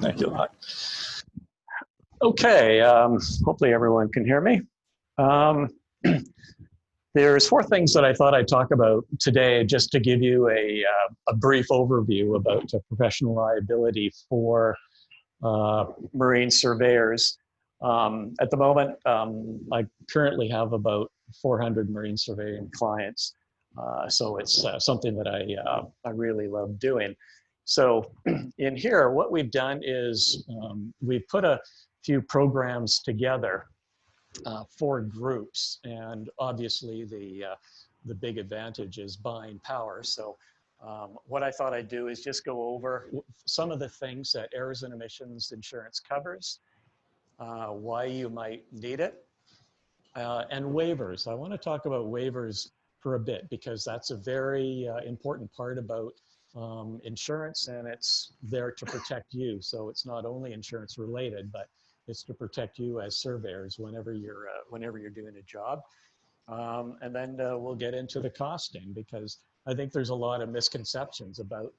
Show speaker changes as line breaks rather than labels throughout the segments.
Thank you a lot. Okay, hopefully everyone can hear me. There's four things that I thought I'd talk about today, just to give you a brief overview about professional liability for marine surveyors. At the moment, I currently have about 400 marine surveying clients. So it's something that I really love doing. So in here, what we've done is we've put a few programs together for groups, and obviously the big advantage is buying power. So what I thought I'd do is just go over some of the things that errors and omissions insurance covers, why you might need it, and waivers. I want to talk about waivers for a bit because that's a very important part about insurance, and it's there to protect you. So it's not only insurance related, but it's to protect you as surveyors whenever you're doing a job. And then we'll get into the costing, because I think there's a lot of misconceptions about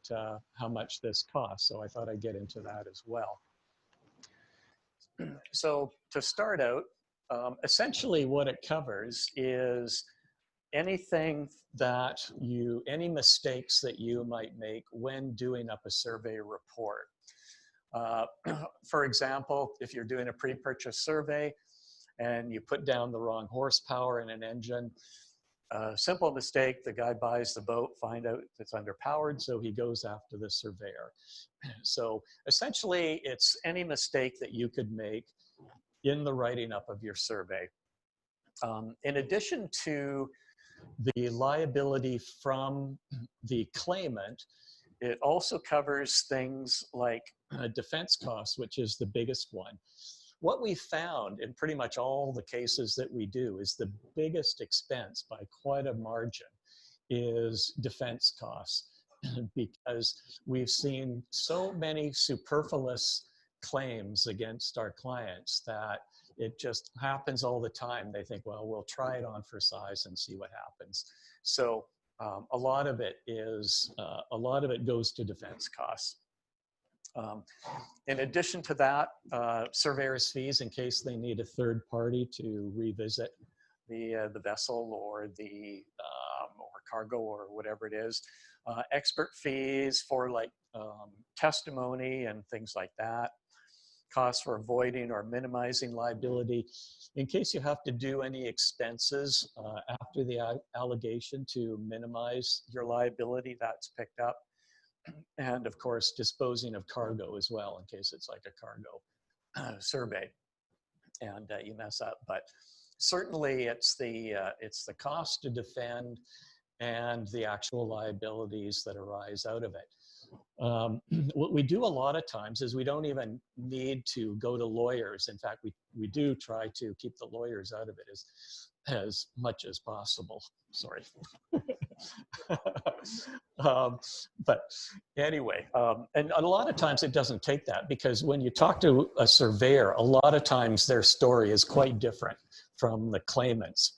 how much this costs. So I thought I'd get into that as well. So to start out, essentially what it covers is anything that any mistakes that you might make when doing up a survey report. For example, if you're doing a pre-purchase survey and you put down the wrong horsepower in an engine, simple mistake, the guy buys the boat, find out it's underpowered, so he goes after the surveyor. So essentially, it's any mistake that you could make in the writing up of your survey. In addition to the liability from the claimant, it also covers things like defense costs, which is the biggest one. What we found in pretty much all the cases that we do is the biggest expense by quite a margin is defense costs, because we've seen so many superfluous claims against our clients that it just happens all the time. They think, well, we'll try it on for size and see what happens. So a lot of it goes to defense costs. In addition to that, surveyors' fees in case they need a third party to revisit the vessel or the or cargo or whatever it is. Expert fees for like testimony and things like that. Costs for avoiding or minimizing liability. In case you have to do any expenses after the allegation to minimize your liability, that's picked up. And of course, disposing of cargo as well, in case it's like a cargo survey and you mess up. But certainly it's the cost to defend and the actual liabilities that arise out of it. What we do a lot of times is we don't even need to go to lawyers. In fact, we do try to keep the lawyers out of it as much as possible. Sorry. But anyway, and a lot of times it doesn't take that, because when you talk to a surveyor, a lot of times their story is quite different from the claimant's.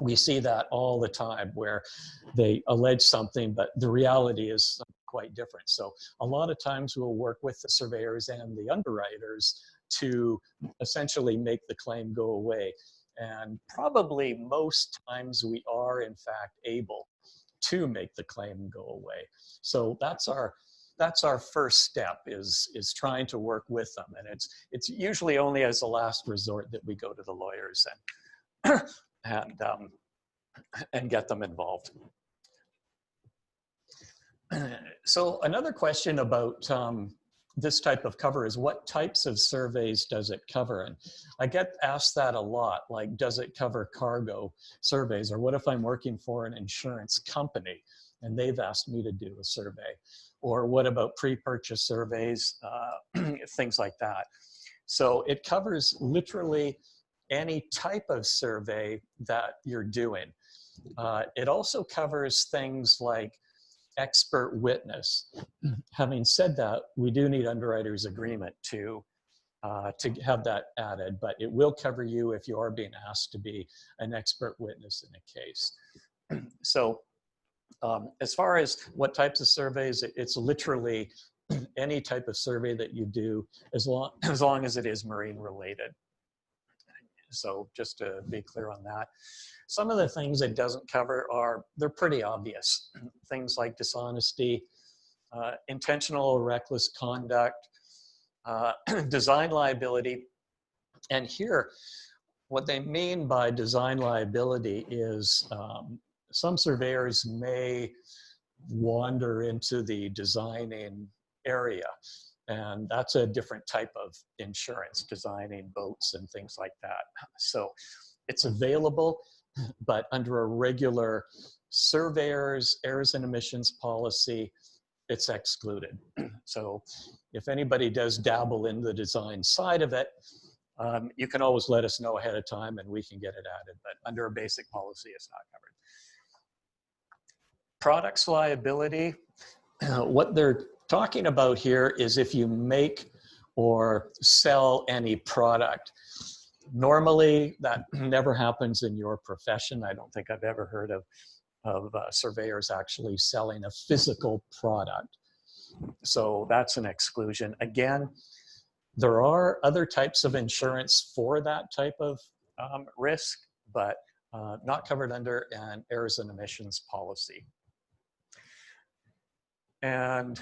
We see that all the time where they allege something, but the reality is quite different. So a lot of times we'll work with the surveyors and the underwriters to essentially make the claim go away. And probably most times we are in fact able to make the claim go away. So that's our first step, is trying to work with them. And it's usually only as a last resort that we go to the lawyers and get them involved. So another question about this type of cover is, what types of surveys does it cover? And I get asked that a lot, like, does it cover cargo surveys? Or what if I'm working for an insurance company and they've asked me to do a survey? Or what about pre-purchase surveys, things like that. So it covers literally any type of survey that you're doing. It also covers things like expert witness. Having said that, we do need underwriter's agreement to have that added, but it will cover you if you are being asked to be an expert witness in a case. So as far as what types of surveys, it's literally any type of survey that you do, as long as it is marine related. So just to be clear on that. Some of the things it doesn't cover they're pretty obvious. Things like dishonesty, intentional or reckless conduct, design liability. And here, what they mean by design liability is some surveyors may wander into the designing area. And that's a different type of insurance, designing boats and things like that. So it's available, but under a regular surveyor's errors and omissions policy, it's excluded. So if anybody does dabble in the design side of it, you can always let us know ahead of time and we can get it added, but under a basic policy, it's not covered. Products liability, what they're talking about here is if you make or sell any product. Normally, that never happens in your profession. I don't think I've ever heard of surveyors actually selling a physical product. So that's an exclusion. Again, there are other types of insurance for that type of risk, but not covered under an errors and omissions policy. And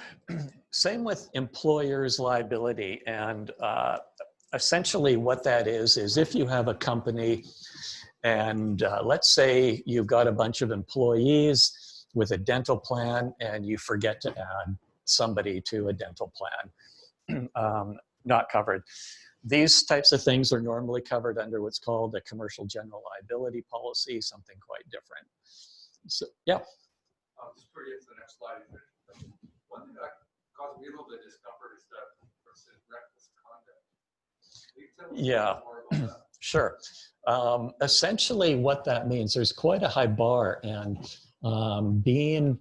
same with employer's liability. And essentially what that is if you have a company and let's say you've got a bunch of employees with a dental plan and you forget to add somebody to a dental plan, not covered. These types of things are normally covered under what's called a commercial general liability policy, something quite different. So, yeah.
Just before we get to the next slide, one thing that caused me a little bit of discomfort is that versus reckless conduct. Can you tell us
Yeah,
more about that?
sure. Essentially what that means, there's quite a high bar, and being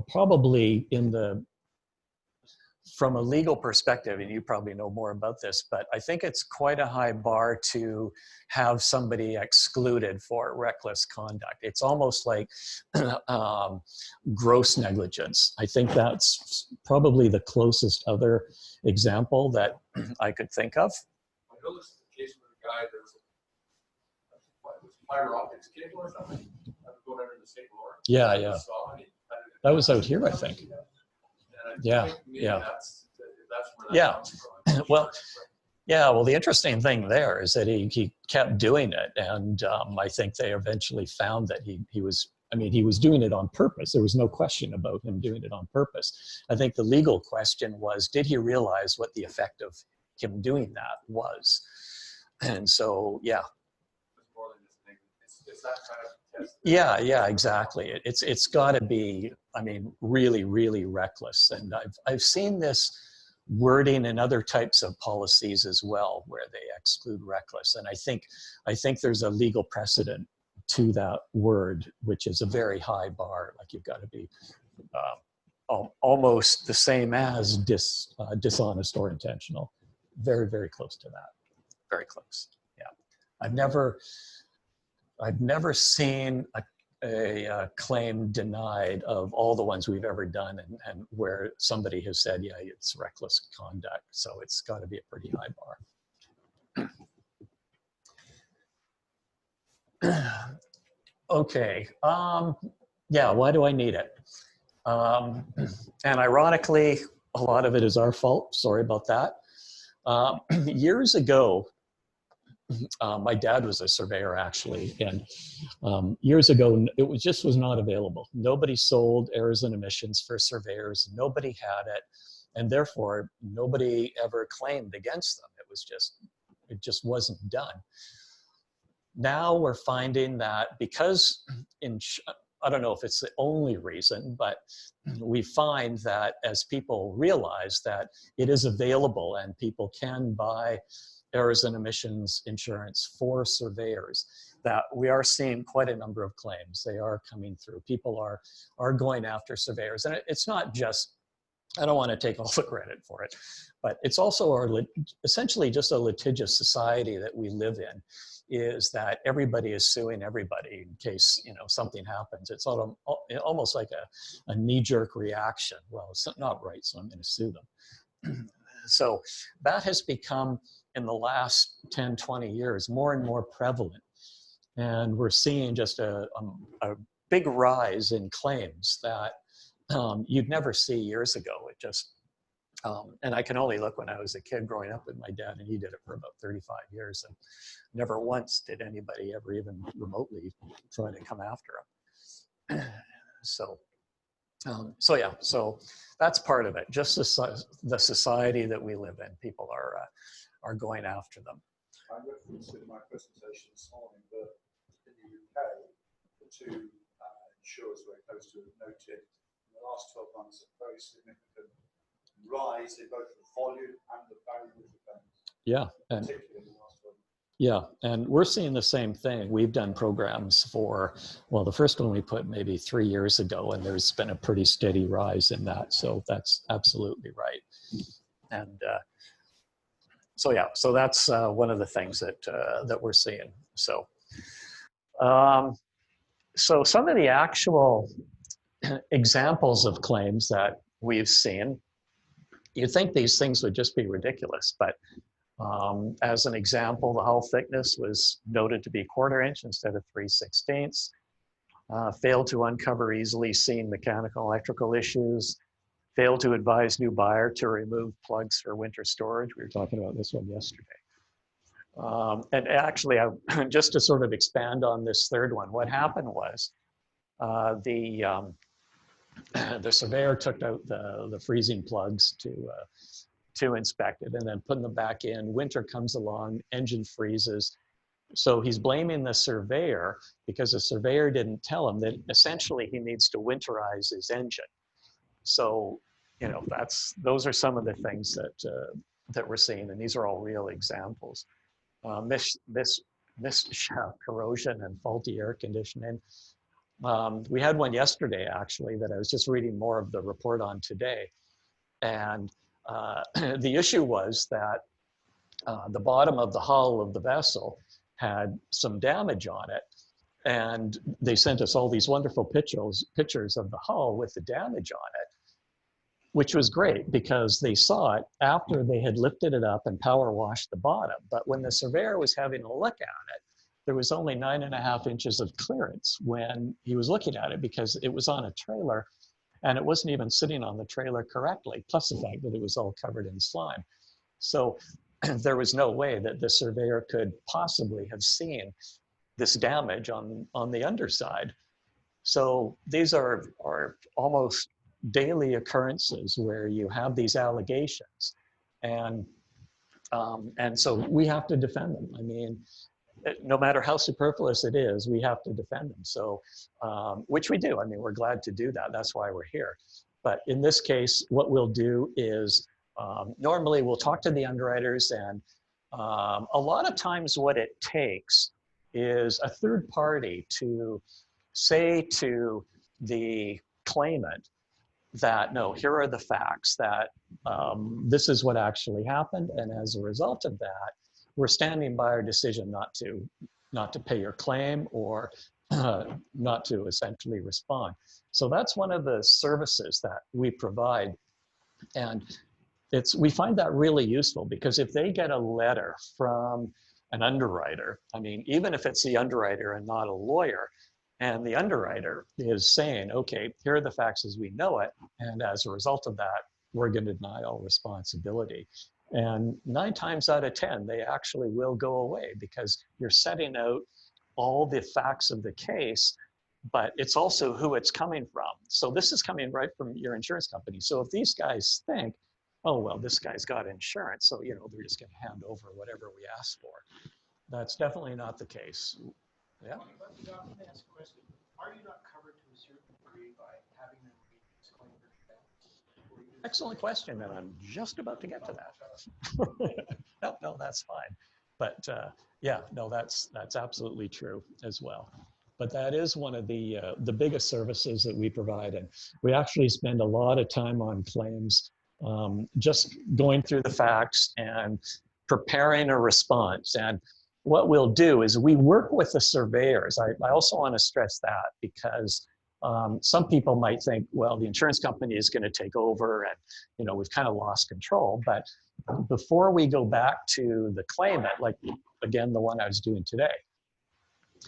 probably from a legal perspective, and you probably know more about this, but I think it's quite a high bar to have somebody excluded for reckless conduct. It's almost like gross negligence. I think that's probably the closest other example that I could think of.
I know this is the case with a guy that was fiber optics cable or something. Going under the St. Lawrence.
Yeah, yeah. That was out here, I think. Yeah, yeah.
That's where that comes from.
Well, yeah, well, the interesting thing there is that he kept doing it, and I think they eventually found that he was doing it on purpose. There was no question about him doing it on purpose. I think the legal question was, did he realize what the effect of him doing that was? And so, yeah.
It's that kind of test.
Yeah, exactly. It's got to be, really, really reckless. And I've seen this wording in other types of policies as well, where they exclude reckless. And I think there's a legal precedent to that word, which is a very high bar. Like you've got to be almost the same as dishonest or intentional. Very, very close to that. Very close. Yeah. I've never seen a claim denied of all the ones we've ever done and where somebody has said, yeah, it's reckless conduct. So it's got to be a pretty high bar. Okay. Yeah, why do I need it? And ironically, a lot of it is our fault. Sorry about that. Years ago, my dad was a surveyor actually, and years ago it was not available. Nobody sold errors and omissions for surveyors. Nobody had it, and therefore nobody ever claimed against them. It just wasn't done. Now we're finding that because I don't know if it's the only reason, but we find that as people realize that it is available and people can buy errors and omissions insurance for surveyors, that we are seeing quite a number of claims. They are coming through. People are going after surveyors. And it's not just, I don't want to take all the credit for it, but it's also essentially just a litigious society that we live in. is that everybody is suing everybody in case, you know, something happens. It's almost like a knee-jerk reaction. Well, it's not right, so I'm going to sue them. So that has become, in the last 10, 20 years, more and more prevalent. And we're seeing just a big rise in claims that you'd never see years ago. It just, and I can only look when I was a kid growing up with my dad, and he did it for about 35 years. And never once did anybody ever even remotely try to come after him. So yeah, so that's part of it. Just the society that we live in, people are going after them.
I referenced in my presentation this morning that in the UK, the two insurers we're close to have noted in the last 12 months a very significant rise in both the volume and the value of the claims.
Yeah, and
particularly in the last 12 months.
yeah, and we're seeing the same thing. We've done programs for, well, the first one we put maybe 3 years ago, and there's been a pretty steady rise in that. So that's absolutely right. And so yeah, so that's one of the things that we're seeing. So, so some of the actual examples of claims that we've seen, you'd think these things would just be ridiculous, but as an example, the hull thickness was noted to be 1/4 inch instead of 3/16. Failed to uncover easily seen mechanical electrical issues. Failed to advise new buyer to remove plugs for winter storage. We were talking about this one yesterday. And actually, just to sort of expand on this third one, what happened was the surveyor took out the freezing plugs to inspect it, and then putting them back in. Winter comes along, engine freezes. So he's blaming the surveyor because the surveyor didn't tell him that essentially he needs to winterize his engine. So, you know, those are some of the things that we're seeing, and these are all real examples. Mist shaft corrosion and faulty air conditioning. We had one yesterday, actually, that I was just reading more of the report on today. And the issue was that the bottom of the hull of the vessel had some damage on it. And they sent us all these wonderful pictures of the hull with the damage on it, which was great because they saw it after they had lifted it up and power washed the bottom. But when the surveyor was having a look at it, there was only 9.5 inches of clearance when he was looking at it because it was on a trailer and it wasn't even sitting on the trailer correctly, plus the fact that it was all covered in slime. So there was no way that the surveyor could possibly have seen this damage on the underside. So these are almost daily occurrences where you have these allegations, and so we have to defend them. I mean, no matter how superfluous it is, we have to defend them. So, which we do. I mean, we're glad to do that. That's why we're here. But in this case, what we'll do is normally we'll talk to the underwriters, and a lot of times what it takes is a third party to say to the claimant that, no, here are the facts, that this is what actually happened, and as a result of that, we're standing by our decision not to pay your claim or not to essentially respond. So that's one of the services that we provide, and we find that really useful because if they get a letter from an underwriter, I mean, even if it's the underwriter and not a lawyer, and the underwriter is saying, okay, here are the facts as we know it, and as a result of that, we're going to deny all responsibility. And 9 times out of 10, they actually will go away because you're setting out all the facts of the case, but it's also who it's coming from. So this is coming right from your insurance company. So if these guys think, oh, well, this guy's got insurance, so, you know, they're just going to hand over whatever we ask for. That's definitely not the case. Yeah.
Let me ask a question. Are you not covered to a certain degree by having them read disclaimer?
Excellent question, and I'm just about to get to that. No, that's fine. But yeah, no, that's absolutely true as well. But that is one of the biggest services that we provide, and we actually spend a lot of time on claims, just going through the facts and preparing a response. And what we'll do is we work with the surveyors. I also want to stress that because some people might think, well, the insurance company is going to take over and, you know, we've kind of lost control. But before we go back to the claimant, like, again, the one I was doing today,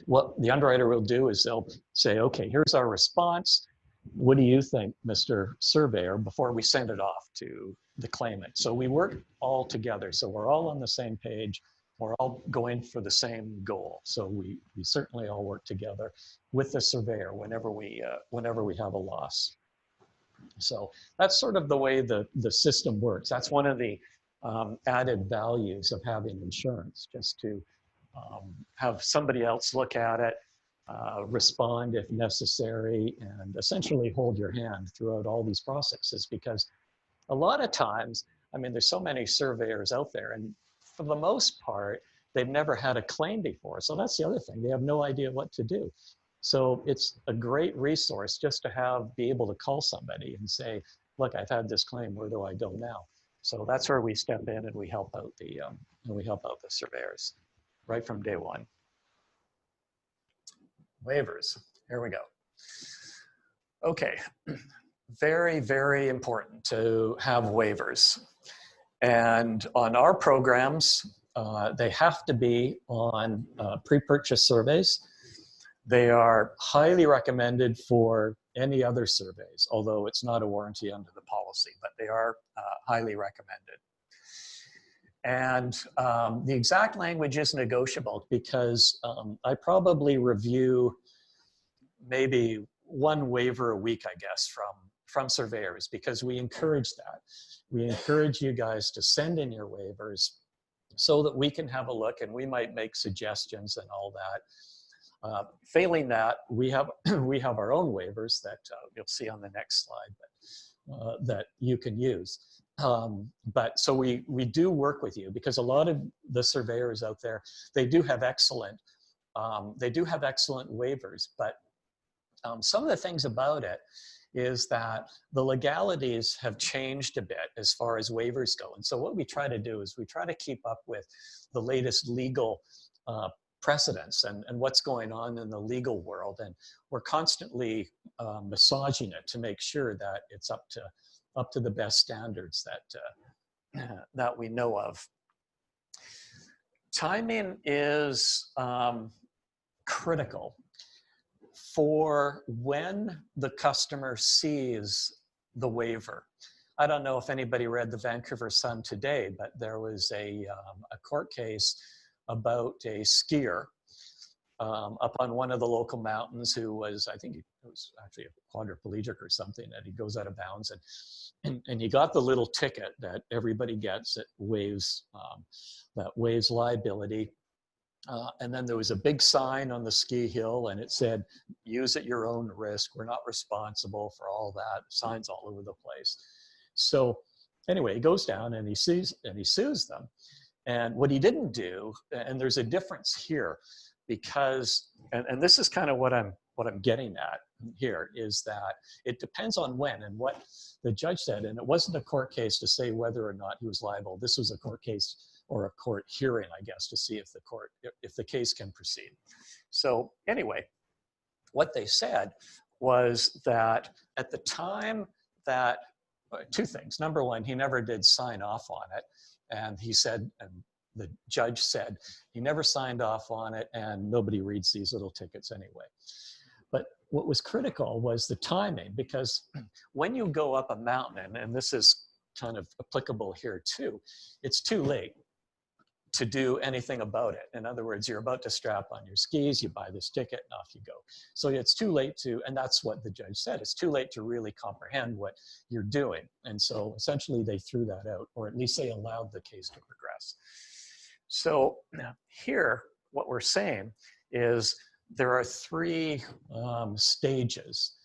what the underwriter will do is they'll say, okay, here's our response. What do you think, Mr. Surveyor, before we send it off to the claimant? So we work all together. So we're all on the same page. We're all going for the same goal. So we certainly all work together with the surveyor whenever we have a loss. So that's sort of the way the system works. That's one of the added values of having insurance, just to have somebody else look at it, respond if necessary, and essentially hold your hand throughout all these processes. Because a lot of times, I mean, there's so many surveyors out there, and for the most part, they've never had a claim before. So that's the other thing. They have no idea what to do. So it's a great resource just to be able to call somebody and say, look, I've had this claim, where do I go now? So that's where we step in and we help out the surveyors right from day one. Waivers, here we go. Okay, very, very important to have waivers. And on our programs, they have to be on pre-purchase surveys. They are highly recommended for any other surveys, although it's not a warranty under the policy, but they are highly recommended. And the exact language is negotiable because I probably review maybe one waiver a week, I guess, from surveyors, because we encourage that. We encourage you guys to send in your waivers so that we can have a look and we might make suggestions and all that. Failing that, we have our own waivers that you'll see on the next slide, but, that you can use. But so we do work with you, because a lot of the surveyors out there, they do have excellent waivers, but some of the things about it is that the legalities have changed a bit as far as waivers go. And so what we try to do is we try to keep up with the latest legal precedents and what's going on in the legal world. And we're constantly massaging it to make sure that it's up to the best standards that we know of. Timing is critical for when the customer sees the waiver. I don't know if anybody read the Vancouver Sun today, but there was a court case about a skier up on one of the local mountains who was, I think it was actually a quadriplegic or something, and he goes out of bounds, and he got the little ticket that everybody gets that waives liability. And then there was a big sign on the ski hill, and it said, use at your own risk. We're not responsible for all that. Signs all over the place. So anyway, he goes down and he sues them. And what he didn't do, and there's a difference here, because, and this is kind of what I'm getting at here, is that it depends on when and what the judge said. And it wasn't a court case to say whether or not he was liable. This was a court case, or a court hearing, I guess, to see if the case can proceed. So anyway, what they said was that at the time that, two things. Number one, he never did sign off on it. And he said, and the judge said, he never signed off on it, and nobody reads these little tickets anyway. But what was critical was the timing, because when you go up a mountain, and this is kind of applicable here too, it's too late to do anything about it. In other words, you're about to strap on your skis, you buy this ticket, and off you go. So it's too late to, and that's what the judge said, it's too late to really comprehend what you're doing. And so essentially they threw that out, or at least they allowed the case to progress. So here, what we're saying is there are three stages.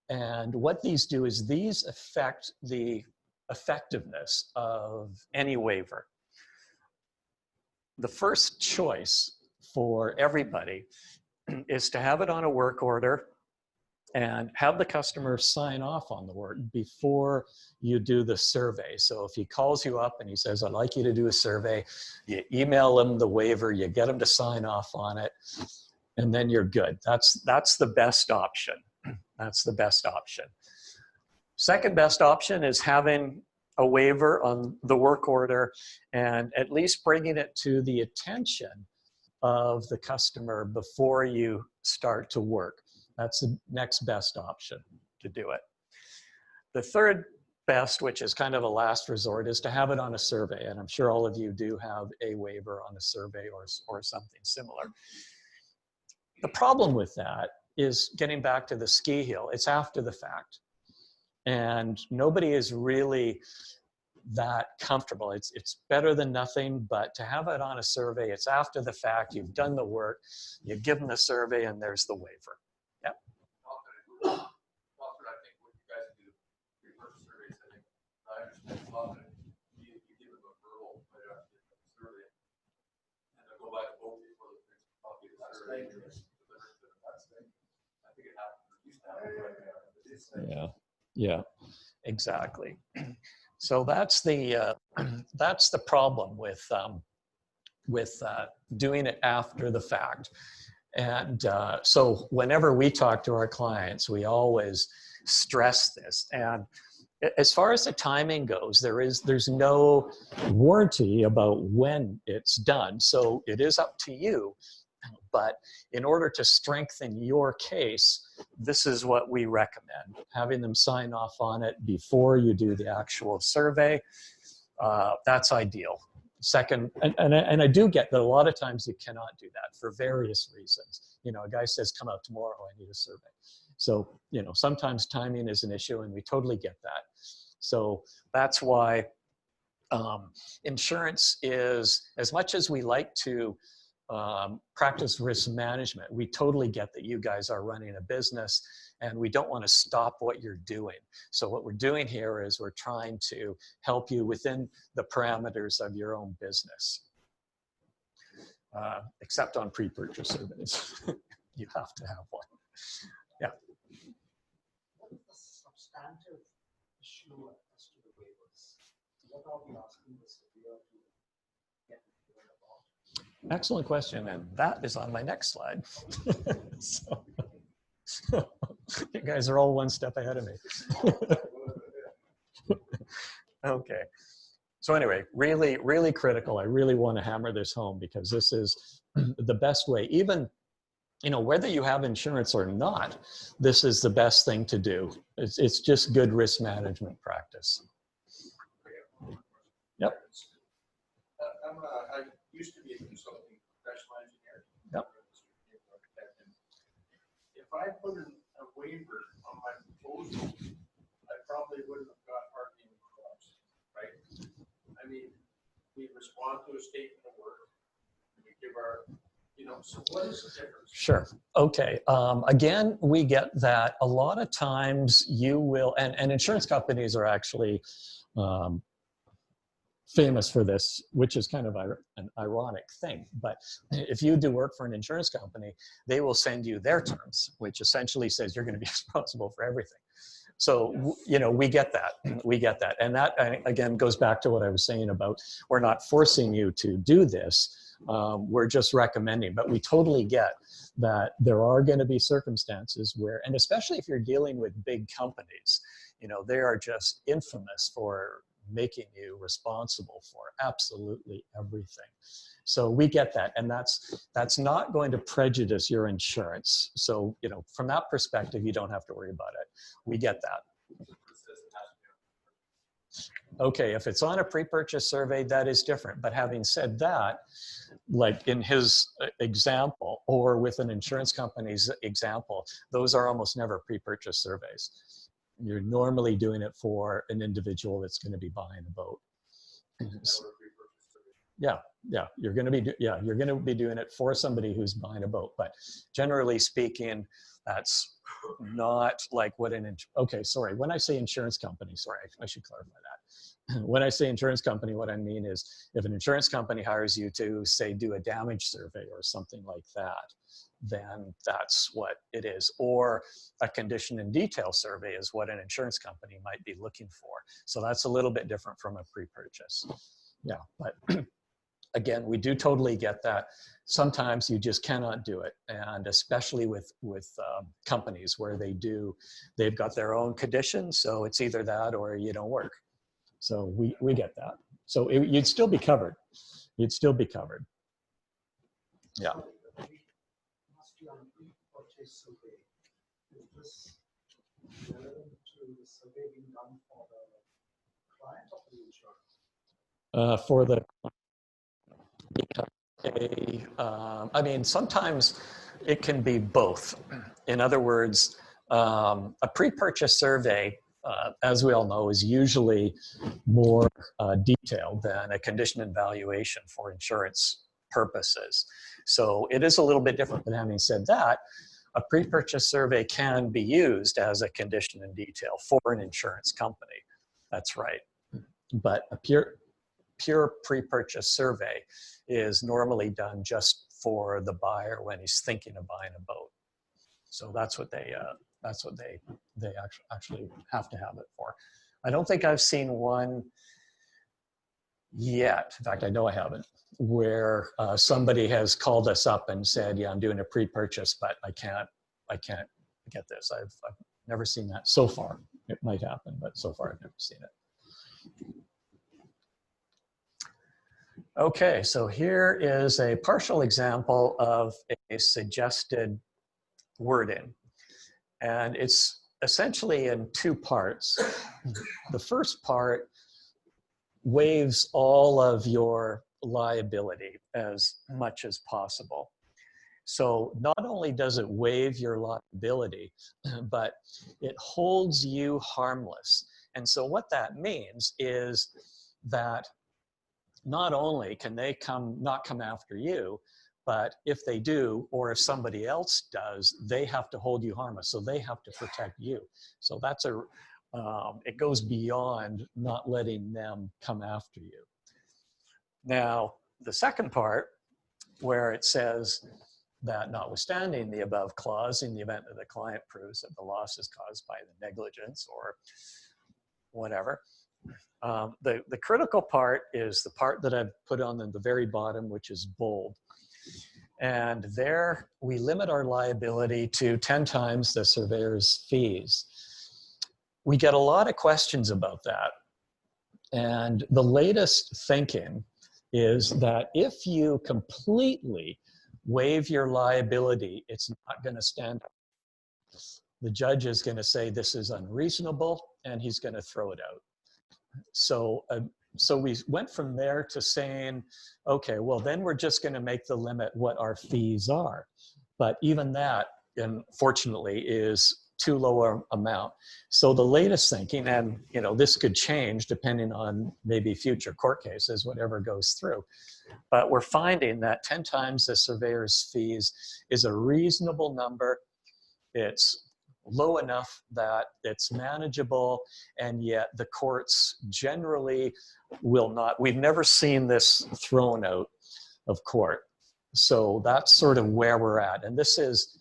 And what these do is these affect the effectiveness of any waiver. The first choice for everybody is to have it on a work order and have the customer sign off on the work before you do the survey. So if he calls you up and he says, I'd like you to do a survey, you email him the waiver, you get him to sign off on it, and then you're good. That's the best option. That's the best option. Second best option is having a waiver on the work order and at least bringing it to the attention of the customer before you start to work. That's the next best option to do it. The third best, which is kind of a last resort, is to have it on a survey. And I'm sure all of you do have a waiver on a survey or something similar. The problem with that is getting back to the ski hill. It's after the fact. And nobody is really that comfortable. It's better than nothing, but to have it on a survey, it's after the fact, you've done the work, you give them the survey, and there's the waiver. Yep.
Often I think when you guys do pre-purchase surveys, I think I understand often you give them a verbal right after the survey, and they'll go back and vote before the copy of the survey. I think it happens. It used to happen.
Yeah. Yeah, exactly. So that's the problem with doing it after the fact. And so whenever we talk to our clients, we always stress this. And as far as the timing goes, there's no warranty about when it's done. So it is up to you. But in order to strengthen your case, this is what we recommend. Having them sign off on it before you do the actual survey, that's ideal. Second, and I do get that a lot of times you cannot do that for various reasons. You know, a guy says, come out tomorrow, I need a survey. So, you know, sometimes timing is an issue, and we totally get that. So that's why insurance is, as much as we like to practice risk management, we totally get that you guys are running a business and we don't want to stop what you're doing. So what we're doing here is we're trying to help you within the parameters of your own business. Except on pre-purchase surveys. You have to have one. Yeah.
What is the substantive issue as to the waivers? What are we asking the surveyor to get clear about?
Excellent question, and that is on my next slide. So you guys are all one step ahead of me. Okay. So anyway, really, really critical. I really want to hammer this home because this is the best way. Even, you know, whether you have insurance or not, this is the best thing to do. It's just good risk management practice. Yep.
I used to be a consulting professional engineer.
Yep.
If I put in a waiver on my proposal, I probably wouldn't have got hardly any calls, right? I mean, we respond to a statement of work, we give our, you know, so what is the difference?
Sure. Okay. Again, we get that a lot of times you will, and insurance companies are actually famous for this, which is kind of an ironic thing. But if you do work for an insurance company, they will send you their terms, which essentially says you're going to be responsible for everything. So, you know, we get that. We get that. And that, again, goes back to what I was saying about we're not forcing you to do this. We're just recommending. But we totally get that there are going to be circumstances where, and especially if you're dealing with big companies, you know, they are just infamous for making you responsible for absolutely everything. So we get that, and that's not going to prejudice your insurance. So, you know, from that perspective, you don't have to worry about it. We get that. Okay, if it's on a pre-purchase survey, that is different. But having said that, like in his example, or with an insurance company's example, those are almost never pre-purchase surveys. You're normally doing it for an individual that's going to be buying a boat. Yeah, you're going to be doing it for somebody who's buying a boat. But generally speaking, that's not like what okay, sorry. When I say insurance company, sorry, I should clarify that. When I say insurance company, what I mean is if an insurance company hires you to, say, do a damage survey or something like that, then that's what it is. Or a condition in detail survey is what an insurance company might be looking for. So that's a little bit different from a pre-purchase. Yeah, but again, we do totally get that. Sometimes you just cannot do it, and especially with companies where they've got their own conditions, so it's either that or you don't work. So we get that. So you'd still be covered. You'd still be covered. Yeah.
Must be on pre-purchase survey. Is this relevant to the survey being done for the client or the insurer?
For the I mean, sometimes it can be both. In other words, a pre-purchase survey, as we all know, is usually more detailed than a condition and valuation for insurance purposes. So it is a little bit different. But having said that, a pre-purchase survey can be used as a condition in detail for an insurance company. That's right. But a pure pre-purchase survey is normally done just for the buyer when he's thinking of buying a boat. So that's what they actually have to have it for. I don't think I've seen one yet. In fact, I know I haven't, where somebody has called us up and said, "Yeah, I'm doing a pre-purchase, but I can't get this." I've never seen that so far. It might happen, but so far I've never seen it. Okay, so here is a partial example of a suggested wording. And it's essentially in two parts. The first part waives all of your liability as much as possible. So not only does it waive your liability, but it holds you harmless. And so what that means is that not only can they not come after you, but if they do, or if somebody else does, they have to hold you harmless. So they have to protect you. So that's it goes beyond not letting them come after you. Now, the second part, where it says that notwithstanding the above clause, in the event that the client proves that the loss is caused by the negligence or whatever, the critical part is the part that I've put on the very bottom, which is bold. And there we limit our liability to 10 times the surveyor's fees. We get a lot of questions about that. And the latest thinking is that if you completely waive your liability, it's not going to stand up. The judge is going to say this is unreasonable, and he's going to throw it out. So we went from there to saying, okay, well, then we're just going to make the limit what our fees are. But even that, unfortunately, is too low an amount. So the latest thinking, and this could change depending on maybe future court cases, whatever goes through. But we're finding that 10 times the surveyor's fees is a reasonable number. It's low enough that it's manageable, and yet the courts generally will not. We've never seen this thrown out of court. So that's sort of where we're at. And this is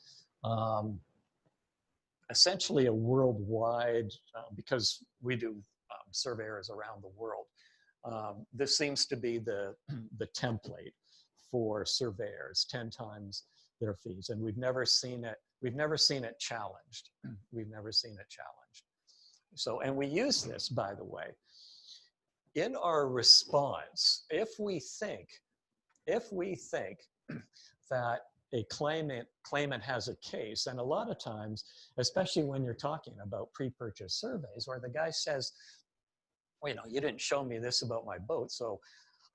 essentially a worldwide, because we do surveyors around the world. This seems to be the template for surveyors, 10 times their fees. And we've never seen it. We've never seen it challenged. We've never seen it challenged. So, and we use this, by the way, in our response. If we think that a claimant has a case, and a lot of times, especially when you're talking about pre-purchase surveys, where the guy says, well, you didn't show me this about my boat, so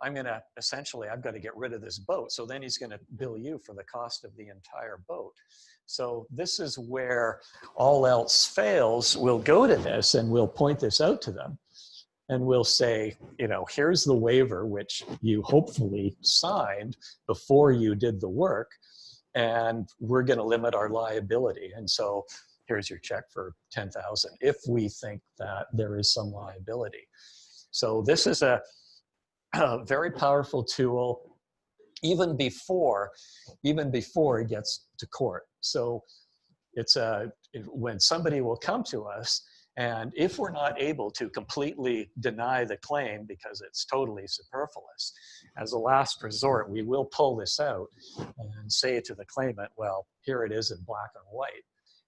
I'm going to, essentially, I've got to get rid of this boat. So then he's going to bill you for the cost of the entire boat. So this is where all else fails. We'll go to this and we'll point this out to them. And we'll say, here's the waiver, which you hopefully signed before you did the work. And we're going to limit our liability. And so here's your check for $10,000 if we think that there is some liability. So this is a very powerful tool. even before it gets to court. So it's when somebody will come to us, and if we're not able to completely deny the claim because it's totally superfluous, as a last resort, we will pull this out and say to the claimant, well, here it is in black and white.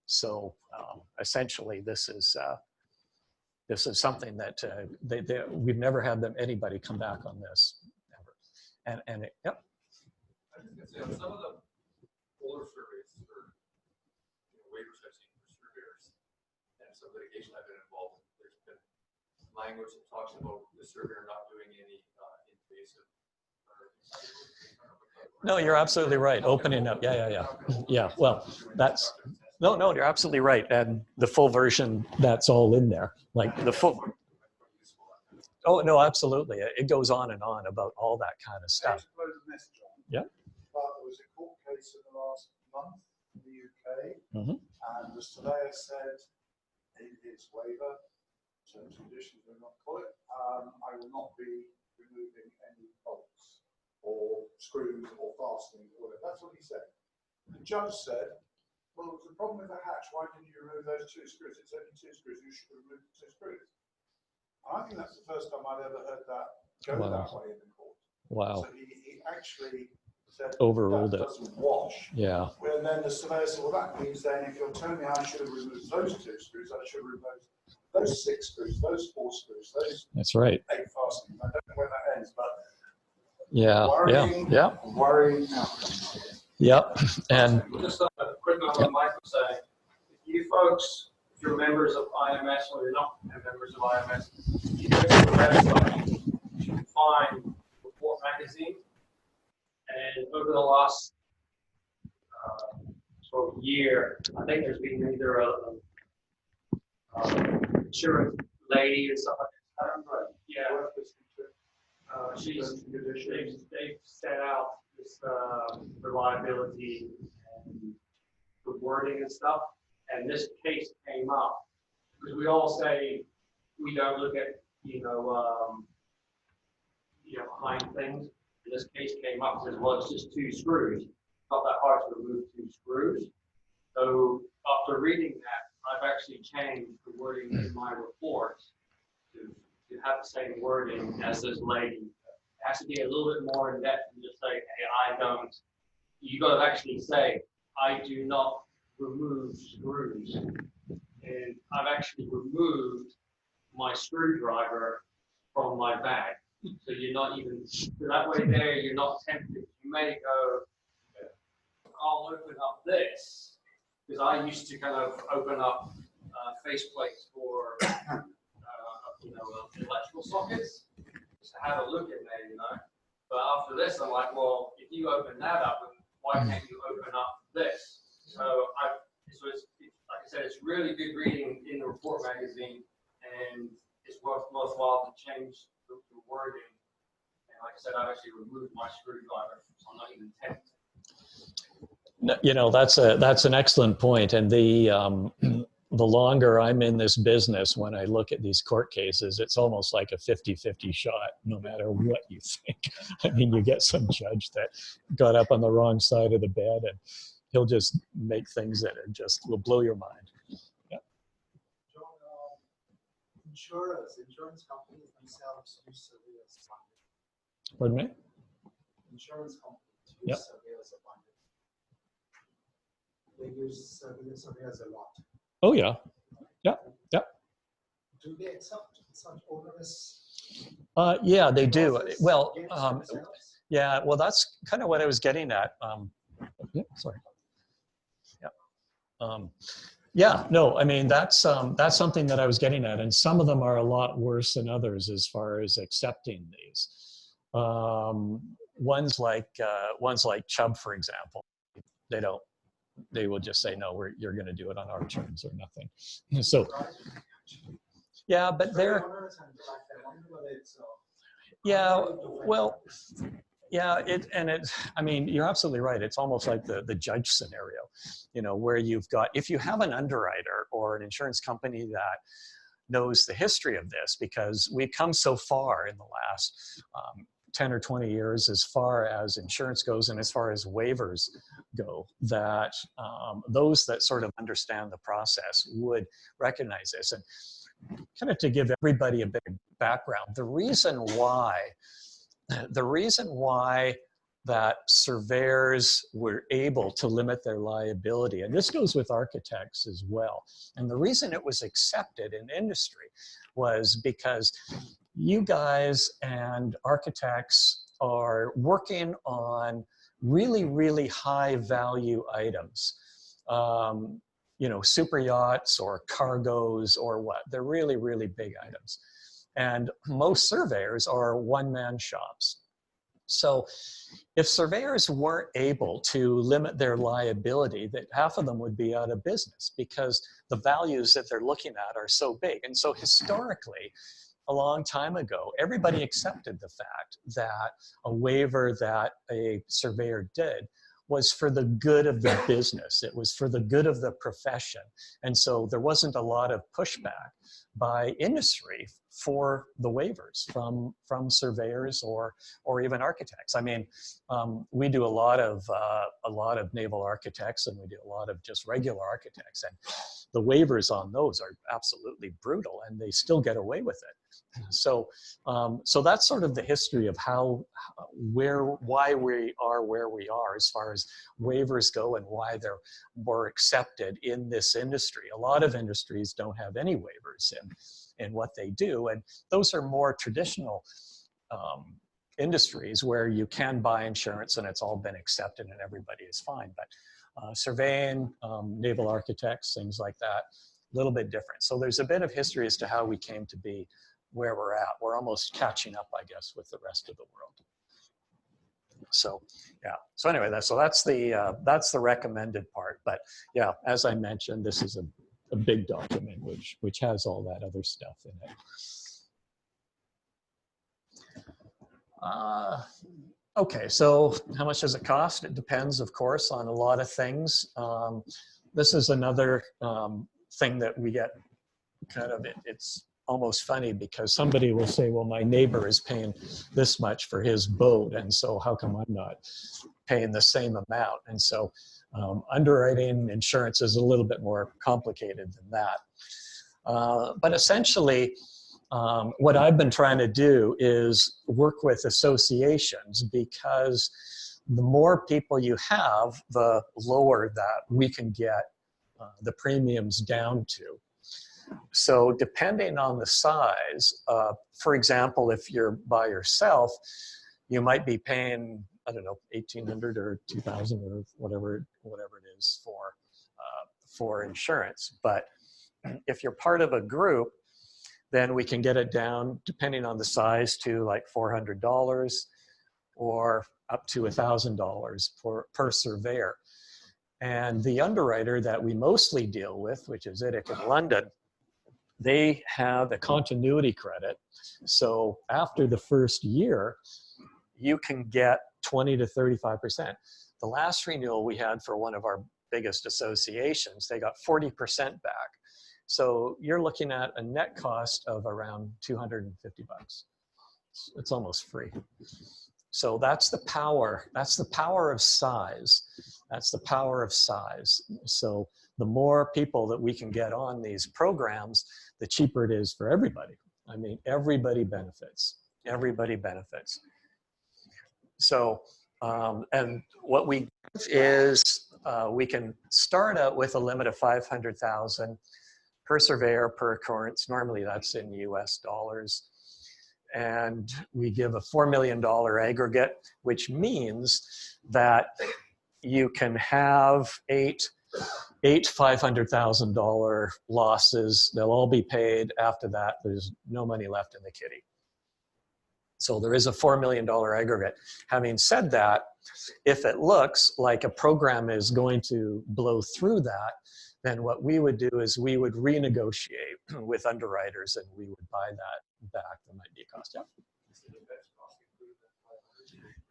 So essentially, this is something that we've never had anybody come back on this ever. Yep.
I was going to say, on some of the older surveys or waivers I've seen for surveyors and some litigation I've been involved in, there's been language that talks about the surveyor not doing any invasive.
No, you're absolutely right. Opening up. Yeah. Well, that's no, you're absolutely right. And the full version, that's all in there. Like the full. Oh, no, absolutely. It goes on and on about all that kind of stuff. Yeah.
There was a court case in the last month in the UK, and the surveyor said in his waiver, terms and conditions, we'll not call it, I will not be removing any bolts or screws or fastenings or whatever. That's what he said. The judge said, well, there was a problem with the hatch. Why didn't you remove those 2 screws? It's only 2 screws. You should have removed the 2 screws. And I think that's the first time I've ever heard that go that way in the court.
Wow.
So he actually said
overruled
that doesn't wash.
Yeah.
And then the surveyor said, well, that means then if you're telling me I should have removed those 2 screws, I should have removed those 6 screws, those 4 screws, those
That's right.
8 fastenings. I don't know where that ends, but worrying outcomes.
Yep. And
just a quick note on Mike was saying, if you folks, if you're members of IMS or you're not members of IMS, you go to the website, you can find Report Magazine, and over the last sort of year, I think there's been either a insurance lady or something. I don't know. Yeah. They've set out this reliability and the wording and stuff, and this case came up because we all say we don't look at behind things. And this case came up and says, well, it's just 2 screws. Not that hard to remove 2 screws. So after reading that, I've actually changed the wording in my report to have the same wording as this lady. It has to be a little bit more in depth than just say, hey, I don't. You got to actually say, I do not remove screws. And I've actually removed my screwdriver from my bag. So you're not even, so that way there, you're not tempted. You may go, I'll open up this, because I used to kind of open up face plates for, electrical sockets, just to have a look in there, But after this, I'm like, well, if you open that up, why can't you open up this? So it's like I said, it's really good reading in the Report Magazine, and it's worthwhile to change the wording. And like I said, I've actually removed my screwdriver, so I'm not even tempted.
That's an excellent point. And the longer I'm in this business, when I look at these court cases, it's almost like a 50-50 shot, no matter what you think. I mean, you get some judge that got up on the wrong side of the bed, and he'll just make things that will blow your mind. Yeah.
John, insurance companies themselves use surveyors.
Pardon me?
Insurance companies use surveyors abundantly. They use surveyors a lot.
Oh, yeah. Yeah. Yeah.
Do they accept such onerous?
Yeah, they do. Well, yeah, well, that's kind of what I was getting at. Yeah, sorry. Yeah. Yeah, no, I mean, that's something that I was getting at. And some of them are a lot worse than others as far as accepting these. Ones like Chubb, for example, they will just say, no, you're going to do it on our terms or nothing. So, yeah, but they're, yeah, well, yeah, I mean, you're absolutely right. It's almost like the judge scenario, where you've got, if you have an underwriter or an insurance company that knows the history of this, because we've come so far in the last 10 or 20 years as far as insurance goes and as far as waivers go, that those that sort of understand the process would recognize this. And kind of to give everybody a bit of background, the reason why that surveyors were able to limit their liability, and this goes with architects as well, and the reason it was accepted in industry was because you guys and architects are working on really, really high value items. You know, super yachts or cargoes or what. They're really, really big items. And most surveyors are one-man shops. So if surveyors weren't able to limit their liability, that half of them would be out of business because the values that they're looking at are so big. And so historically, a long time ago, everybody accepted the fact that a waiver that a surveyor did was for the good of the business. It was for the good of the profession. And so there wasn't a lot of pushback by industry for the waivers from surveyors or even architects. I mean, we do a lot of naval architects, and we do a lot of just regular architects, and the waivers on those are absolutely brutal, and they still get away with it. So that's sort of the history of why we are where we are as far as waivers go, and why they're more accepted in this industry. A lot of industries don't have any waivers in what they do, and those are more traditional industries where you can buy insurance and it's all been accepted and everybody is fine. But surveying, naval architects, things like that, a little bit different. So there's a bit of history as to how we came to be where we're at. We're almost catching up, I guess, with the rest of the world. So yeah. So anyway, that's the recommended part. But yeah, as I mentioned, this is a big document which has all that other stuff in it. Okay, so how much does it cost? It depends, of course, on a lot of things. This is another thing that we get kind of, it's almost funny because somebody will say, well, my neighbor is paying this much for his boat, and so how come I'm not paying the same amount? And so underwriting insurance is a little bit more complicated than that. But essentially, what I've been trying to do is work with associations, because the more people you have, the lower that we can get the premiums down to. So depending on the size, for example, if you're by yourself, you might be paying, I don't know, $1,800 or $2,000 or whatever it is for insurance. But if you're part of a group, then we can get it down, depending on the size, to like $400 or up to $1,000 per surveyor. And the underwriter that we mostly deal with, which is IDIC in London, they have a continuity credit. So after the first year, you can get 20 to 35%. The last renewal we had for one of our biggest associations, they got 40% back. So you're looking at a net cost of around $250. It's almost free. So that's the power. That's the power of size. That's the power of size. So the more people that we can get on these programs, the cheaper it is for everybody. I mean, everybody benefits. Everybody benefits. So, and what we give is we can start out with a limit of $500,000 per surveyor per occurrence. Normally that's in US dollars. And we give a $4 million aggregate, which means that you can have eight $500,000 losses. They'll all be paid. After that, there's no money left in the kitty. So there is a $4 million aggregate. Having said that, if it looks like a program is going to blow through that, then what we would do is we would renegotiate with underwriters and we would buy that back. There might be a cost. Yeah.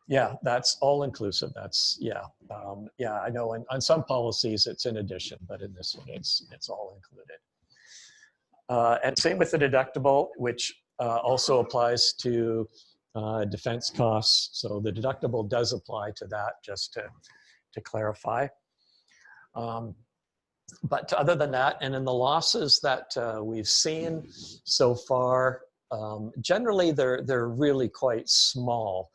Yeah, that's all inclusive. That's, yeah. Yeah, I know on some policies it's in addition, but in this one it's all included. And same with the deductible, which also applies to defense costs. So the deductible does apply to that, just to clarify. But other than that, and in the losses that we've seen so far, generally they're really quite small.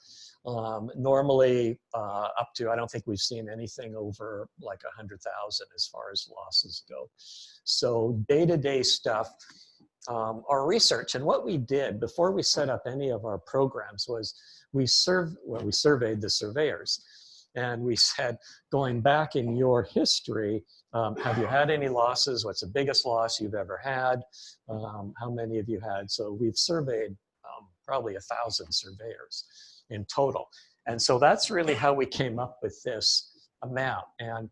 Normally up to, I don't think we've seen anything over like 100,000 as far as losses go. So day-to-day stuff, our research, and what we did before we set up any of our programs was we surveyed the surveyors. And we said, going back in your history, have you had any losses? What's the biggest loss you've ever had? How many have you had? So we've surveyed probably 1,000 surveyors in total. And so that's really how we came up with this amount. And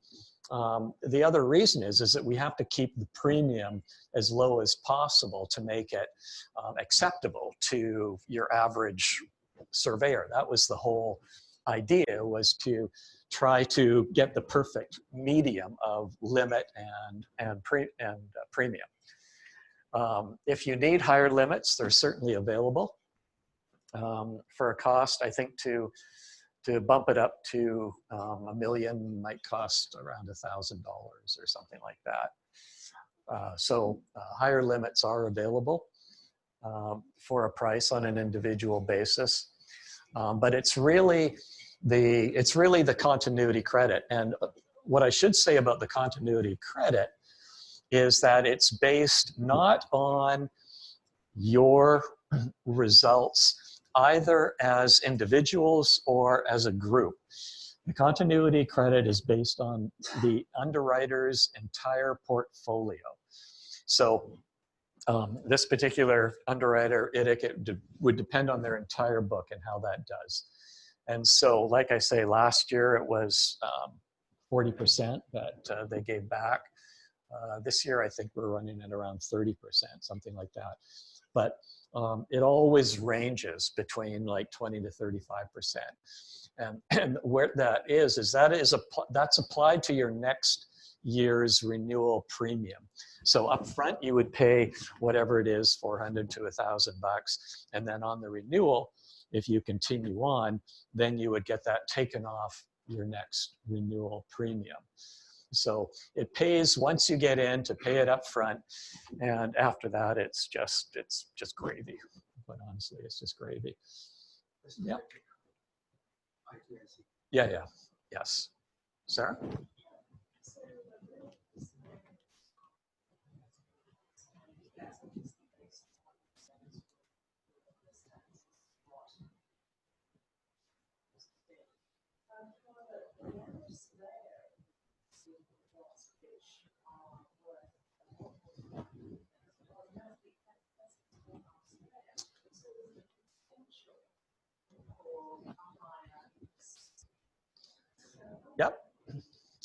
the other reason is that we have to keep the premium as low as possible to make it acceptable to your average surveyor. That was the whole idea, was to try to get the perfect medium of limit and premium. If you need higher limits, they're certainly available. For a cost, I think to bump it up to $1 million might cost around $1,000 or something like that. So higher limits are available for a price on an individual basis. But it's really the continuity credit. And what I should say about the continuity credit is that it's based not on your results either as individuals or as a group. The continuity credit is based on the underwriter's entire portfolio. So this particular underwriter, it would depend on their entire book and how that does. And so, like I say, last year it was 40% that they gave back. This year, I think we're running at around 30%, something like that. But it always ranges between like 20 to 35%. And where that is that's applied to your next year's renewal premium. So up front, you would pay whatever it is, $400 to $1,000 bucks. And then on the renewal, if you continue on, then you would get that taken off your next renewal premium. So it pays once you get in to pay it up front. And after that, it's just gravy. But honestly, it's just gravy. Yeah. Yeah. Yes. Sarah?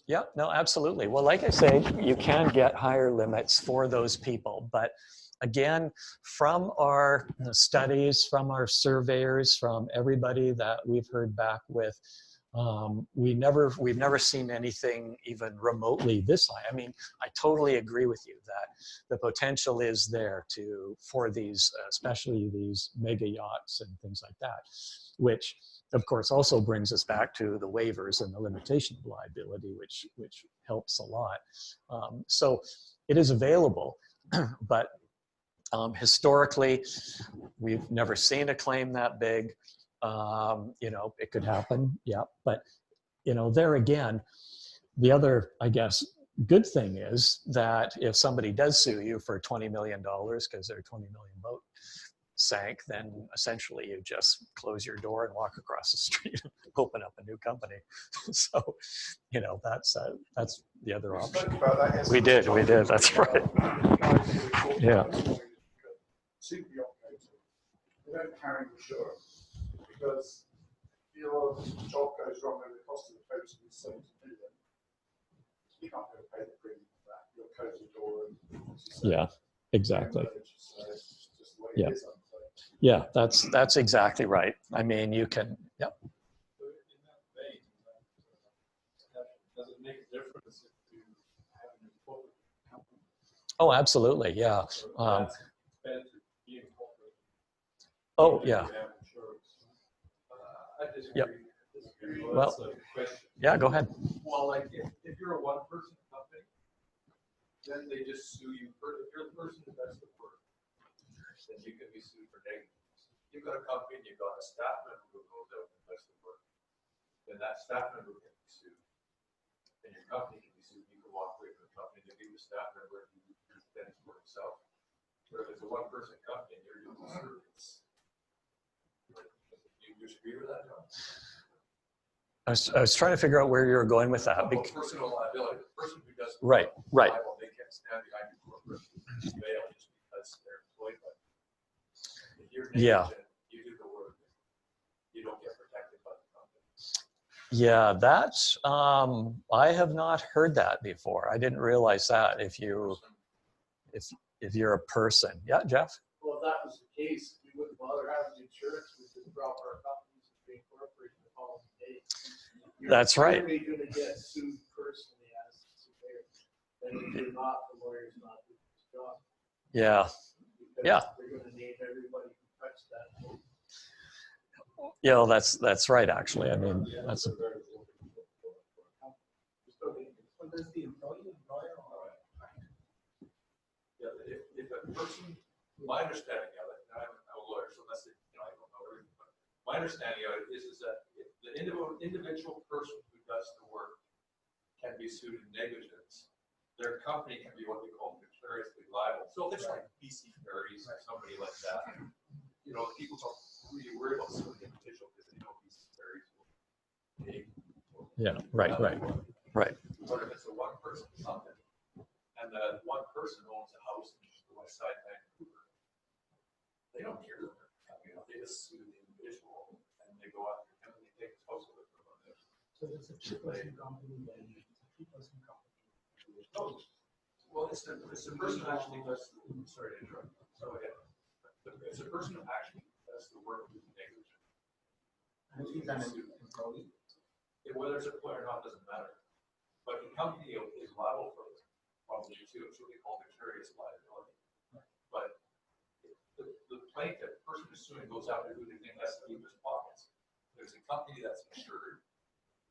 Yep, no, absolutely. Well, like I say, you can get higher limits for those people. But again, from our studies, from our surveyors, from everybody that we've heard back with, we've never seen anything even remotely this high. I mean, I totally agree with you that the potential is there for these, especially these mega yachts and things like that, which of course also brings us back to the waivers and the limitation of liability, which helps a lot. So it is available, but historically, we've never seen a claim that big. You know, it could happen, yeah, but you know, there again, the other, I guess, good thing is that if somebody does sue you for $20 million because their 20 million boat sank, then essentially you just close your door and walk across the street and open up a new company. So, you know, that's the other option. We did, that's right. Yeah.
Super yacht motor, they don't carry insurance because if your job goes wrong and the cost of the boat is 70 million, you can't go pay the premium for that. You'll close the door and
yeah, exactly.
So it's just the way it is.
Yeah, that's exactly right. I mean, you can, yep.
So in that vein, does it make a difference if you have an incorporated company?
Oh, absolutely, yeah.
So that's expensive being incorporated.
Oh, yeah.
You have insurance.
Well,
that's a question.
yeah, go ahead.
Well, like if you're a one-person company, then they just sue you. If you're the person who does the work, then you can be sued for negligence. You've got a company and you've got a staff member who goes out and does the work, then that staff member can be sued. And your company can be sued. You can walk away from the company and give the staff member and you finish for himself. But if it's a one-person company and you're doing the service, you disagree with that, John?
I was trying to figure out where you were going with that.
Well, personal liability, the person who does the
Right,
work,
right.
liable, they can't stand behind your corporate veil just because they're employed by you. If you're
Yeah.
negligent, you do the work, you don't get protected by the company.
Yeah, that's, I have not heard that before. I didn't realize that if you're a person. Yeah, Jeff?
Well, if that was the case, we wouldn't bother having insurance, we just drop our companies and reincorporate the following day.
That's right.
You're going to get sued personally as a surveyor. And if you're not, the lawyer's not doing his job.
Yeah,
Because
Yeah.
they're going to name everybody who touched that.
yeah, well, that's right, actually. I mean, that's,
So does the employee employer or?
Yeah, if a person, my understanding of it, and I'm a lawyer, so unless, I don't know everything, but my understanding of it is that if the individual person who does the work can be sued in negligence, their company can be what we call vicariously liable. So if it's like BC Ferries or somebody like that, people don't really worry about suing the individual because they know BC Ferries will pay.
yeah, right.
But if it's a one-person company, and the one person owns a house in the west side of Vancouver, they don't care that they're coming out. They just sue the individual and they go after him and they take his house away from him.
So it's a two-person company, then it's a three-person company.
Oh, well, it's the person who actually does, sorry to interrupt. So again, it's the person who actually does the work who's negligent.
And he's an employee.
Whether it's a employer or not doesn't matter. But the company is liable for this probably too. It's what we call vicarious liability. But the plaintiff, person who's suing, goes after who they think has to keep his pockets. There's a company that's insured.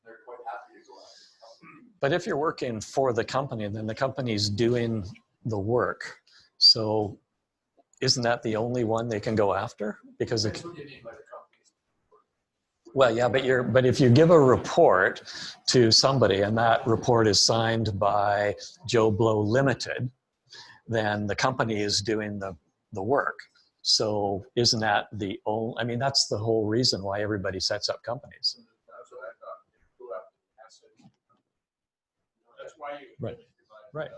They're quite happy to go after the company.
But if you're working for the company, then the company's doing the work. So isn't that the only one they can go after? Because
That's what you mean by the company's.
well, yeah, but if you give a report to somebody and that report is signed by Joe Blow Limited, then the company is doing the work. So isn't that the only, I mean, that's the whole reason why everybody sets up companies.
That's what I thought. Go after the asset. That's why you.
Right. Right.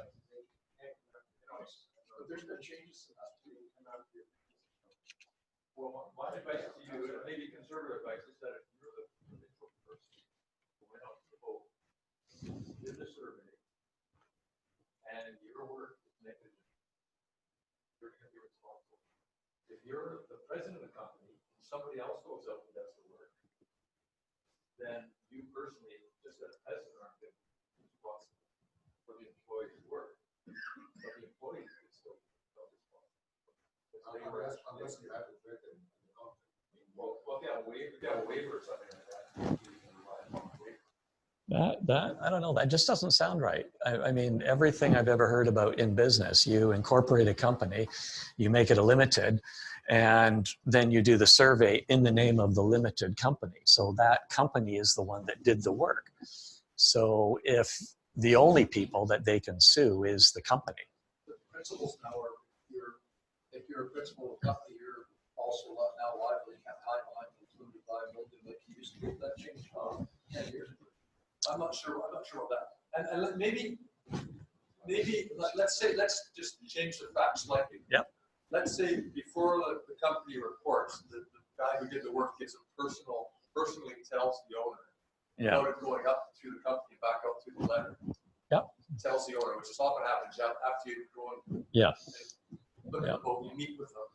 But there's been changes to that too. Well, my advice to you, and maybe conservative advice, is that if you're the individual person who went out to the vote, did the survey, and your work is negligent, you're going to be responsible. If you're the president of the company, and somebody else goes out and does the work, then you personally, just as president, aren't going to be responsible for the employee's work. But the employee is still responsible. Unless you have it written in the contract. Well, yeah, waivers, something like that.
That I don't know. That just doesn't sound right. I mean, everything I've ever heard about in business, you incorporate a company, you make it a limited, and then you do the survey in the name of the limited company. So that company is the one that did the work. So if the only people that they can sue is the company.
The principles now are, if you're a principal of a company, you're also now liable, you can't hide behind the included liability like you used to. That changed 10 years ago. I'm not sure of that. And maybe let's just change the facts slightly.
Yep.
Let's say before the company reports, the guy who did the work gives personally tells the owner.
Yeah.
About it going up through the company, back up through the letter.
Yep.
Tells the owner, which is often happens after you go and
Yeah.
look at the boat, you meet with them.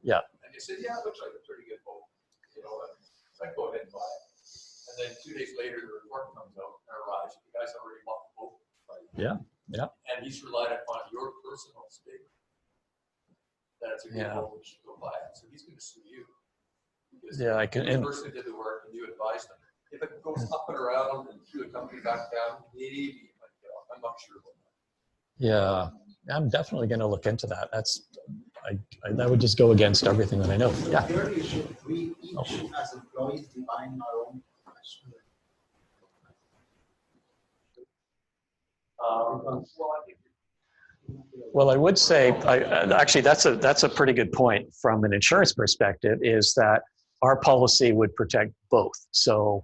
Yeah.
And you say, yeah, it looks like a pretty good boat. I'd go ahead and buy it. And then 2 days later, the report comes out and arrives. The guy's already bought the boat. Right?
Yeah. Yeah.
And he's relied upon your personal statement that it's a good boat, we should go buy it. So he's going to sue you. Because
Yeah, I can.
the person did the work and you advised them.
if it goes up and around and through the company back down, maybe you might get off. I'm not sure about that.
Yeah, I'm definitely going to look into that. That would just go against everything that I know.
So
Yeah.
clearly, should we each, as employees, define our own professional?
Well, I would say, actually, that's a pretty good point from an insurance perspective, is that our policy would protect both. So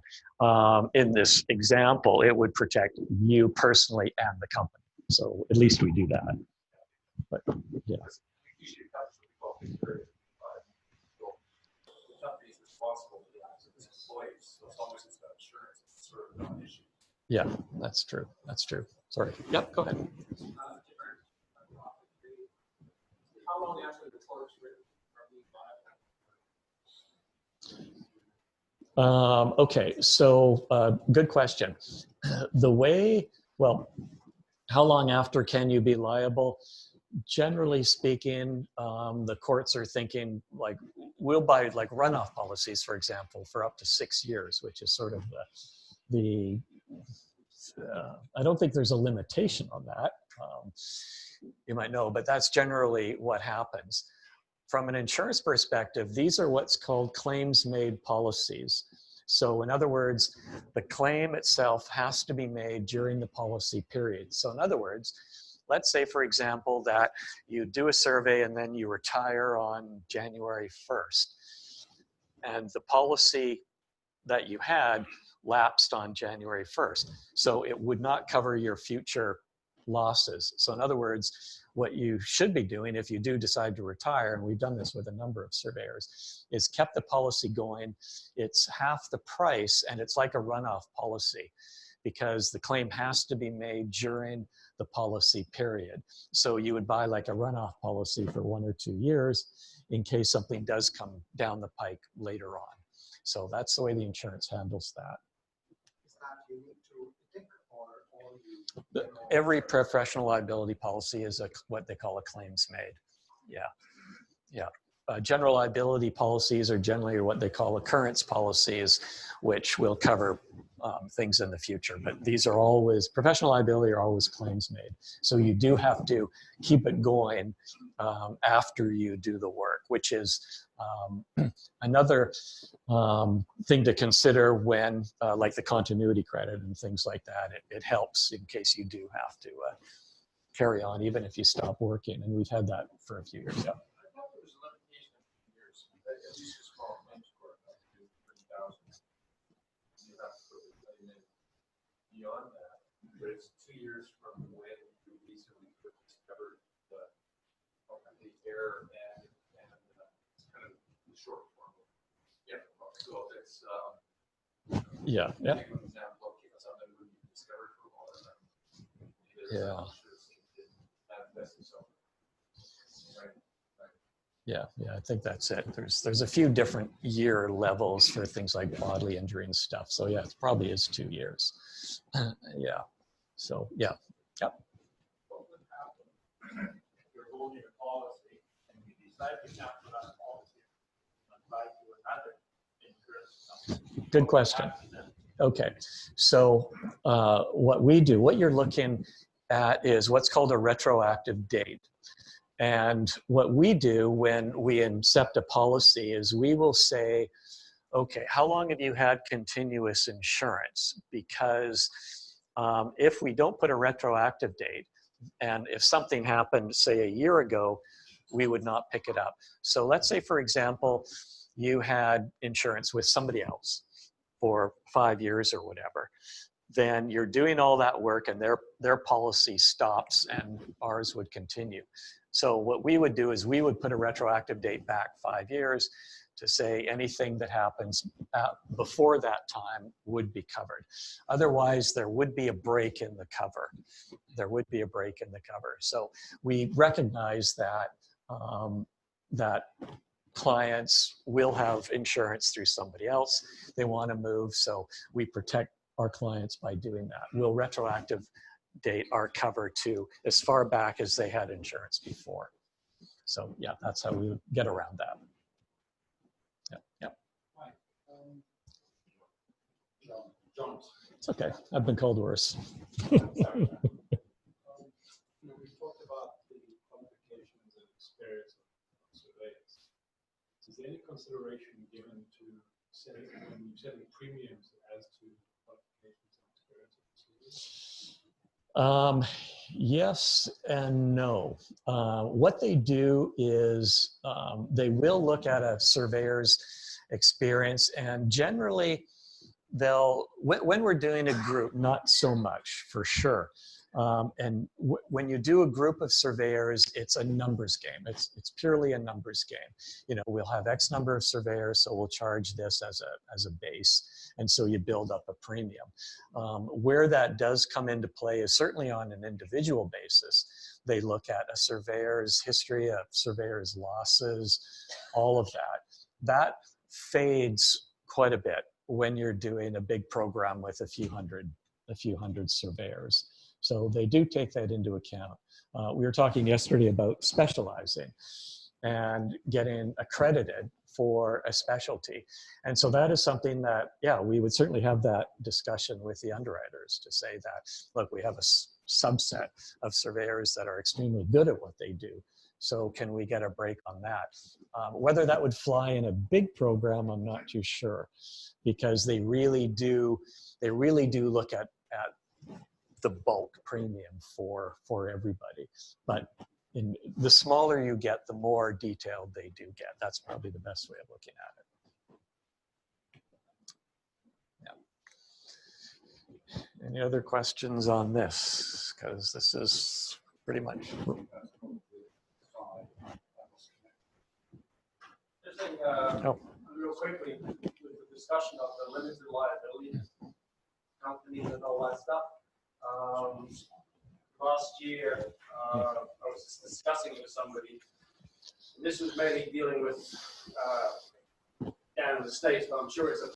in this example, it would protect you personally and the company. So at least we do that. But yeah.
Usually that's what we call security. So the company is responsible for the accidents of employees. So as long as it's got insurance, it's sort of not an issue.
Yeah, that's true. That's true. Sorry. Yep, go ahead.
How long after the court's written are we liable?
Okay, so good question. How long after can you be liable? Generally speaking, the courts are thinking like, we'll buy like runoff policies, for example, for up to 6 years, which is sort of I don't think there's a limitation on that. You might know, but that's generally what happens. From an insurance perspective, these are what's called claims-made policies. So in other words, the claim itself has to be made during the policy period. So in other words, let's say, for example, that you do a survey and then you retire on January 1st. And the policy that you had lapsed on January 1st. So it would not cover your future losses. So in other words, what you should be doing if you do decide to retire, and we've done this with a number of surveyors, is kept the policy going. It's half the price, and it's like a runoff policy because the claim has to be made during the policy period. So you would buy like a runoff policy for 1 or 2 years in case something does come down the pike later on. So that's the way the insurance handles that.
Is that unique to ITIC or
Every professional liability policy is what they call a claims made. Yeah, yeah. General liability policies are generally what they call occurrence policies, which will cover things in the future. But these are always, professional liability are always claims made. So you do have to keep it going after you do the work, which is another thing to consider when, like the continuity credit and things like that. It helps in case you do have to carry on, even if you stop working. And we've had that for a few years. Yeah.
At least a small claims court, up to 30,000. You have to put the claim in beyond that, but it's 2 years from when you recently discovered the error, and it's kind of the short form. Yeah, so it's
Yeah.
take an example of something we discovered for a while.
Yeah. Yeah, I think that's it. There's a few different year levels for things like bodily injury and stuff. So yeah, it probably is 2 years. Yeah. So yeah. Yep.
What would happen if you're holding a policy and you decide to cancel that policy and apply to another insurance company?
Good question. Okay, so what we do, what you're looking at is what's called a retroactive date. And what we do when we incept a policy is we will say, okay, how long have you had continuous insurance? Because if we don't put a retroactive date, and if something happened, say, a year ago, we would not pick it up. So let's say, for example, you had insurance with somebody else for 5 years or whatever. Then you're doing all that work and their policy stops and ours would continue. So what we would do is we would put a retroactive date back 5 years to say anything that happens before that time would be covered. Otherwise, there would be a break in the cover. There would be a break in the cover. So we recognize that that clients will have insurance through somebody else. They want to move, so we protect our clients by doing that. We'll retroactive date our cover to as far back as they had insurance before. So yeah, that's how we get around that. Yeah.
Right.
John.
It's okay. I've been called worse.
We talked about the qualifications and experience of surveyors. Is there any consideration given to setting premiums as to qualifications and experience of surveyors?
Yes and no. What they do is they will look at a surveyor's experience, and generally they'll, when we're doing a group, not so much for sure. And when you do a group of surveyors, it's a numbers game. It's purely a numbers game. You know, we'll have X number of surveyors, so we'll charge this as a base. And so you build up a premium. Where that does come into play is certainly on an individual basis. They look at a surveyor's history, a surveyor's losses, all of that. That fades quite a bit when you're doing a big program with a few hundred surveyors. So they do take that into account. We were talking yesterday about specializing and getting accredited for a specialty. And so that is something that, yeah, we would certainly have that discussion with the underwriters to say that, look, we have a subset of surveyors that are extremely good at what they do. So can we get a break on that? Whether that would fly in a big program, I'm not too sure, because they really do look at the bulk premium for everybody. But in the smaller you get, the more detailed they do get. That's probably the best way of looking at it. Yeah. Any other questions on this? Because this is pretty much.
Just think, real quickly, with the discussion of the limited liability companies and all that stuff. Last year, I was just discussing with somebody. This was mainly dealing with down in the States, but I'm sure it's